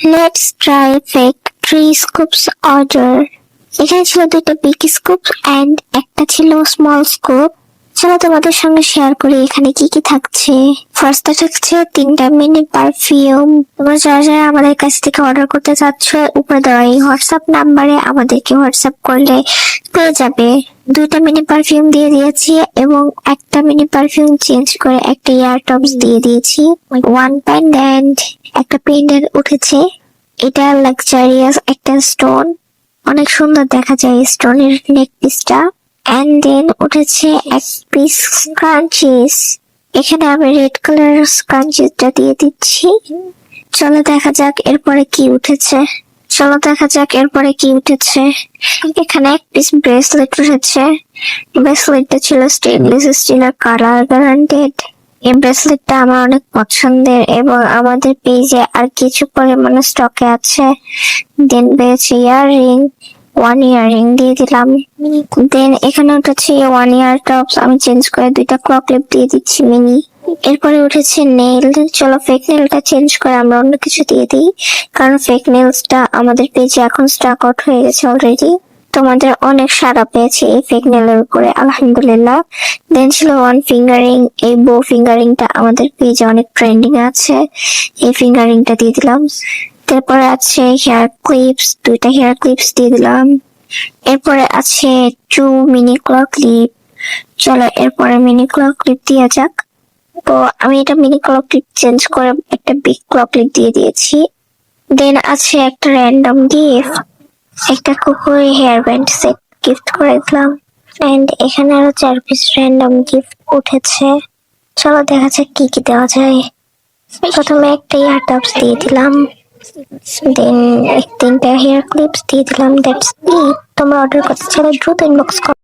Let's try fake 3 scoops order. এখানে ছিল 2টা বিগ স্কুপ এন্ড একটা ছিল স্মল স্কুপ। চলো তোমাদের সঙ্গে শেয়ার করি এখানে কি কি থাকছে। ফার্স্টে থাকছে 3টা মিনি পারফিউম। তোমরা যারা যারা আমাদের কাছ থেকে অর্ডার করতে চাচ্ছ উপরে দেওয়া এই হোয়াটসঅ্যাপ নাম্বারে আমাদেরকে হোয়াটসঅ্যাপ করলে পেয়ে যাবে। 2টা মিনি পারফিউম দিয়ে দিয়েছি এবং একটা মিনি পারফিউম চেঞ্জ করে একটা ইয়ার টপস দিয়ে দিয়েছি। 1 পেন্ডেন্ট, একটা পেন্ডেন্ট উঠেছে। এটা লাক্সারিয়াস একটা স্টোন, অনেক সুন্দর দেখা যায় স্টোনের নেক পিসটা। এন্ড দেন উঠেছে এক পিস স্ক্রাঞ্চিস। এখানে আমি রেড কালার স্ক্রাঞ্চিসটা দিয়ে দিচ্ছি। চলো দেখা যাক এরপরে কি উঠেছে। এখানে এক পিস ব্রেসলেট উঠেছে। ব্রেসলেটটা ছিল স্টেনলেস স্টিলের, কালার গ্যারান্টেড। এই ব্রেসলেটটা আমার অনেক পছন্দের এবং আমাদের পেজে আর কিছু পরিমাণে স্টকে আছে। দেন পেয়েছে ইয়াররিং, 1 ইয়াররিং দিয়ে দিলাম। দেন এখানে উঠেছে 1 ইয়ার টপস, আমি চেঞ্জ করে 2টা ক্লক ক্লিপ দিয়ে দিচ্ছি মিনি। এরপরে উঠেছে নেইল। চলো ফেক নেইলটা চেঞ্জ করে আমরা অন্য কিছু দিয়ে দিই, কারণ ফেক নেইলসটা আমাদের পেজে এখন স্টক আউট হয়ে গেছে অলরেডি। তোমাদের অনেক সাড়া পেয়েছে এই ফেক নেইলের উপরে, আলহামদুলিল্লাহ। দেন ছিল 1 ফিঙ্গারিং। এই বো ফিঙ্গারিংটা আমাদের পেজে অনেক ট্রেন্ডিং আছে, এই ফিঙ্গারিংটা দিয়ে দিলাম। তারপরে আছে হেয়ার ক্লিপস, 2টা হেয়ার ক্লিপস দিয়ে দিলাম। এরপরে আছে 2 মিনি ক্লক ক্লিপ। চলো এরপরে মিনি ক্লক ক্লিপ দেওয়া যাক। তো আমি এটা মিনি ক্লক ক্লিপ চেঞ্জ করে একটা বিগ ক্লক ক্লিপ দিয়ে দিয়েছি। দেন আছে একটা র্যান্ডম গিফট, একটা কুকুরি হেয়ার ব্যান্ড সেট গিফট করে দিলাম। এন্ড এখানে আরো 4 পিস র্যান্ডম গিফট উঠেছে। চলো দেখা যাক কি কি দেওয়া যায়। প্রথমে একটা ইয়ার টপস দিয়ে দিলাম, দেন 3টা হেয়ার ক্লিপস দিয়ে দিলাম। That's it. তোমরা অর্ডার করতে চাইলে দ্রুত ইনবক্স করো।